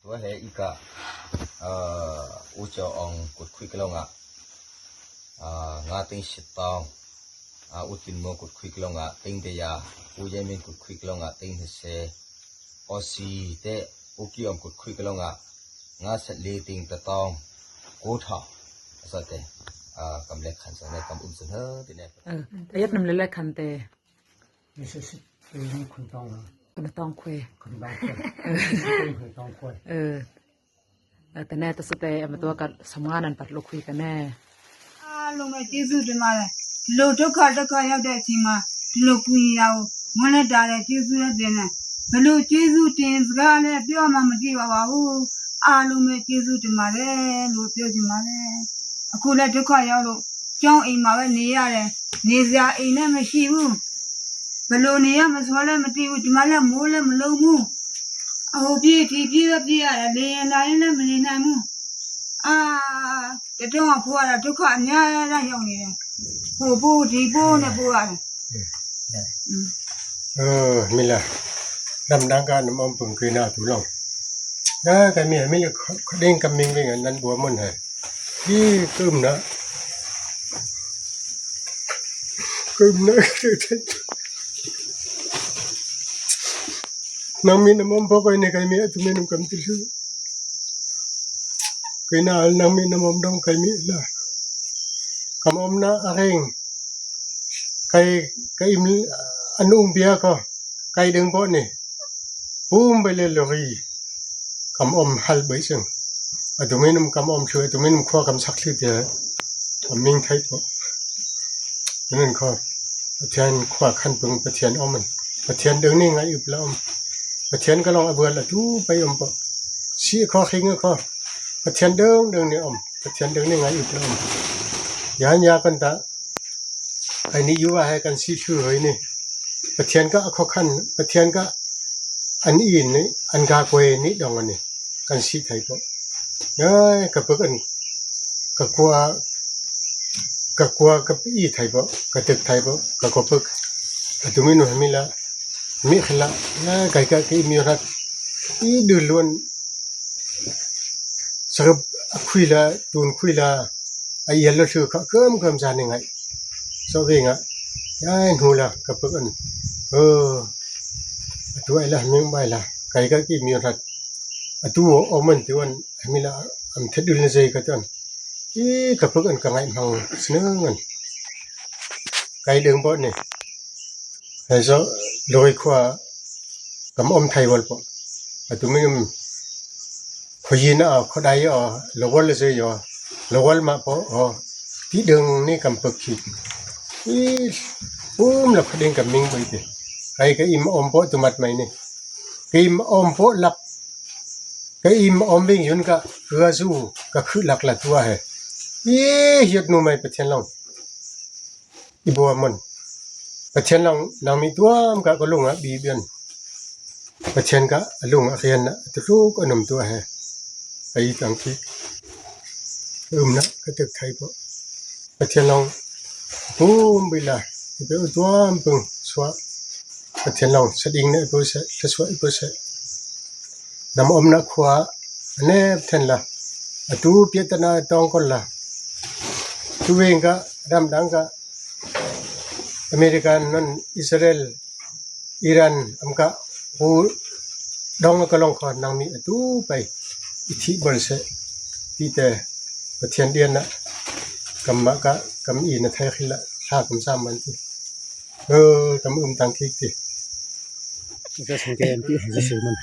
ตัวเหอีกะอุจองกุดคุยกลงงาติงชิตองอุตินโมกุดคุยกลงติงเดียอุยมินกุดคุยกลงติงเฮเซอซีเตอุกิอมกุดคุยกลงงาเสลีติงตะตองกูทาสัตย์กำเล็กขันสันในกำอุ้มสันเฮติเนแต่ยัดนำเล็กขันเตนี่สิเป็นคนต้องคนต้องคุยคนต้องคนต้องคุยแต่แน่ตสุดแต่มาตัวกับสมงานนั้นปัดลูกคุยกันแน่ลงมาเจสุดมาเลยโลทุกข์ရောက်တဲ့အချိန်မှာဒီလိုကူညီတာကိုမွန်းလက်တာတဲ့ကျေးဇူးနဲ့တင်တယ်ဘယ်လိုကျေးဇူးတင်စကားနဲ့ပြောမှမကြည့်ပါဘူးအားလုံးပဲကျေးဇူးတင်ပါတယ်လို့ပြောချင်ပါတယ်အခုလည်းဒုက္ခရောက်လို့ကျောင်းအိမ်မှာပဲနေရတယ်နေစရာအိမ်နဲ့မရှိဘူးဘယ်လိုနေရမစွာလဲမသိဘူးဒီမှာလည်းမိုးလည်းမလုံးဘူးအဟိုပြေးဒီပြေးပဲပြေးရတယ်လေရင်တိုင်းလည်းမနေနိုင်ဘူးတတော်ကဖိုးရတာဒုက္ခအများကြီးရောက်နေတယ်ဟိုပိုးဒီပိုးနဲ့ပိုးရတယ်မိလာดำดังการน้ำปึงคือหน้าถูลงก็มีไม่เลยเด้งกำมิงเป็นนั้นบัวมันให้ยี่กึมนะน้ำมีน้ำพอไปในใครมีทุกเมนูกำติชื่อคือหน้าน้ำมีน้ำดองใครมีละคำอมนะอะไรใครอันอุ้งเบียก็ใครดึงพอนี่ปุ้มไปเลยเลยคำอมฮัลไปซึ่งตัวเมนูคำอมช่วยตัวเมนูข้อคำสักชื่อเดียวคำมิงไทยก็นั่นข้อประเทศข้อขั้นปึงประเทศอมมันประเทศดึงนี่ไงอยู่แล้วประเทศก็ลองเอาเบื่อละทูไปอมปะชี้ข้อขิงก็ประเทศดึงนี่อมประเทศดึงนี่ไงอยู่แล้วยากันตาไอ้นี่อยู่ว่าให้กันชี้ชื่อเฮ้ยนี่ประเทศก็ข้อขั้นประเทศก็อันอื่นนี่อันกากวยนี่ดองอันนี้กันชี้ไทยก็กับเพื่อนกับกลัวกับอีไทยก็กับตึกไทยก็กับกบเพื่อนตัวนี้หนูมีละมีขละไก่ก็มีรักอีดูล้วนสักคุยละตูนคุยละไอ้ยันละชื่อเขาเกิมจานยังไงโซเองอ่ะหนูละกับเพื่อนตัวไอ้ละมีไม่ละไก่ก็มีรักตัวอมันตัวนั้นมีละอันเท็ดดูนใจก็ตัวนั้นกับเพื่อนก็ไงมังสนึงกันไก่เดิมบ่นี่ให้ซะลอยขวากำอมไทยวัลปะตัวนี้ขยินเขาได้ลวลเลยลวลมาปะที่ดึงนี่กำปึกขี้ปุ้มแล้วเขาดึงกับมิงไปดิไก่ก็อิ่มอมปะตัวมัดไหมนี่อิ่มอมปะหลักก็อิ่มอมวิ่งยุนก็เรือสู้ก็คือหลักละตัวให้หยุดนู่ไม่ประเทศเราอีบัวมันประเทศเรานางมีตัวมันก็ลงบีเบียนประเทศก็ลงเรียนนะตัวลูกก็นำตัวให้ไปต่างที่นะก็ตึกไทยพอประเทศเราปุ้มไปละไปเอาตัวปึงสวะประเทศเราสดิ้งเนี่ยก็จะสวะก็จะนำอมนักขวาเนี่ยเท่นละตูเปียตนาตองคนละตัวเองก็ดำดังก็อเมริกันนั่นอิสราเอลอิหร่านอเมริกาผู้ดองก็ลงคอนนางมีตู้ไปอิทธิบริษัทที่แต่ประเทศเดียนนะกำมะกะกำอีนะไทยขึ้นละถ้ากำซ้ำมันที่กำต่างที่ที่จะสังเกตที่จะซื้อมัน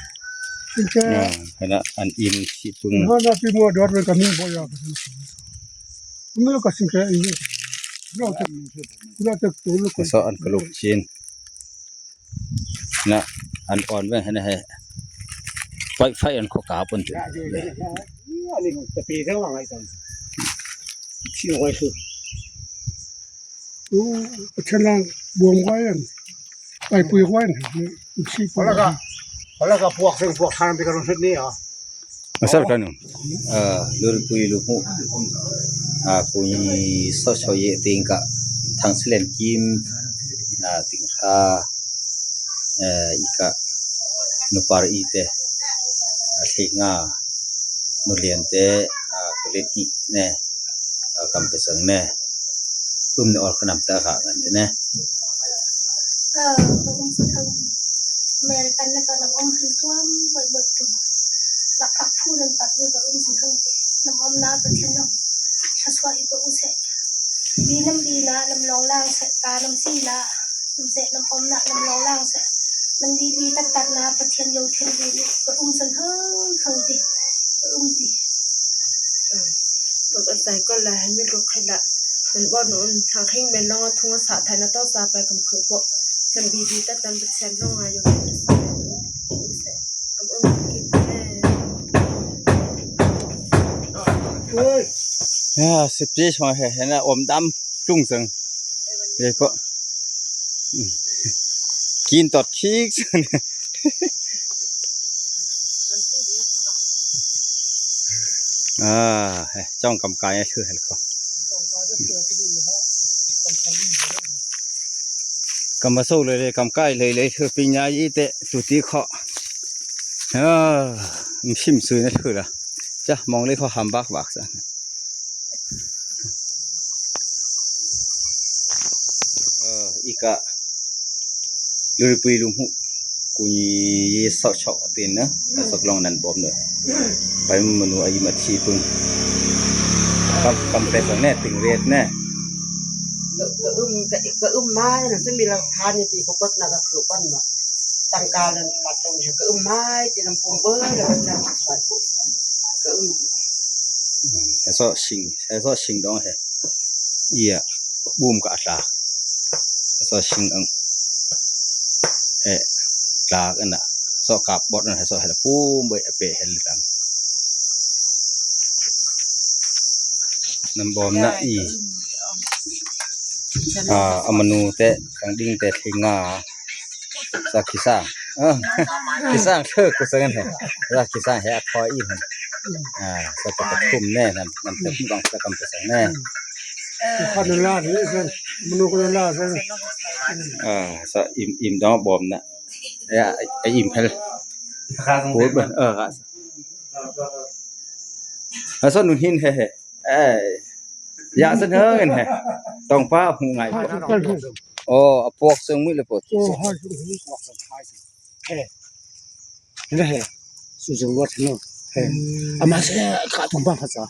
ขณะอันอินที่ปึงว่าน่าที่มัวดอดไว้ก็มีบ่อยไม่ก็สังเกตอีกเราจะตัวลูกก็สอนกระลุกชินนะอันอ่อนไว้ให้ไฟอันขอกาปนถึงอันนี้จะปีเท่าไหร่ตอนที่ไว้สุดประเทศเราบวมไว้ไปปุยไว้ที่พอแล้วก็พวกซึ่งพวกทานไปกันชุดนี้เหรอมาสักกันลูกปุยลูกหูปุยซอชอยติงกะทางเสลนกิมติงค่าอีกะนุปารีเตเท thi nga nu lian te ku le hi ne kam pe sang ne ne or khanam ta kha gan te ne Sa thâu đi American na ka nam hil tuam boy boy tu la ka phu nan pat ga sa thâu ti nam na pa then no saswa hi pa use bi na nam long lang sa ka nam si na nam se nam na nam long lang sa nam bi tak na pa then yo then bi ka san thâu ti ti bậc anh sai có là hình như lúc hay là mình bọn nó thằng khinh mình lo thua xả thành nó to xa phải cầm khởi bộ xem bị tất tâm bật xem lo ngay rồi nó sai cũng sẽ cảm ơn sip ji chong he na om dam chung sang le po kin tot chik trong cầm cái thưa hay không cầm mà sâuเลยcầm cáiเลยthưa pin nhà y tệ tụt tí khó sim sưởi nó thưa là cha mong lấy khó hàm bạc bạc sao ika luri pui lum hu kunyi sao chọc tiền nữa sọc long nằn bom nữa phải menu ai mà chi pung cầm cái sáng nè tình việt nè cái mai là sẽ bị làm than như thì có bất là khử phân mà tăng cao lên bắt đầu thì cái mai thì làm cuồng bơi là mình làm phải cái hay so sinh đó hè yeah boom cả là so sinh ang he là cái nè so cặp bọt này so hay là boom bởi ape hay là tăng nằm bom na i amanu te kang ding te thinga sa kisang kisang thơ của sang này ra kisang he khoi i han sa ta thum ne nam te bang sa kam te sang ne con la thì sen menu con la sen sa im đó bom na ya im hel cối bẩn sa nun hin he dạ rất nhớ cái này tòng phá hùng ngày buộc xương mũi là buộc thế này sử dụng loạt thế nào mà sẽ cả thùng băng phát ra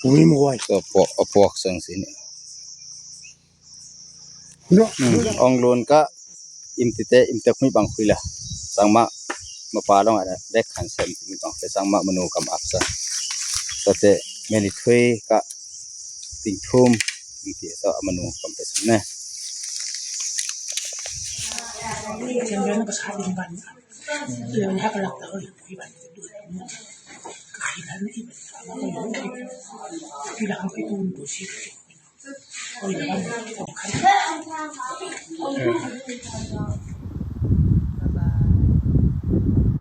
ui mồi buộc xương xí nữa ông luôn cả im tết mũi bằng khuy là sang mạ mà phá đâu này đẹp hẳn xem mũi bằng cái sang mạ mà nô cầm áp ra sau thế mình thuê cả tình thum thì sợ mà nụ cầm cái súng này trên đó nó có sát bên bàn rồi mình hắc lạc tới cái bàn cái là nó cái là không phải tuôn bổ sung ôi là ban không khai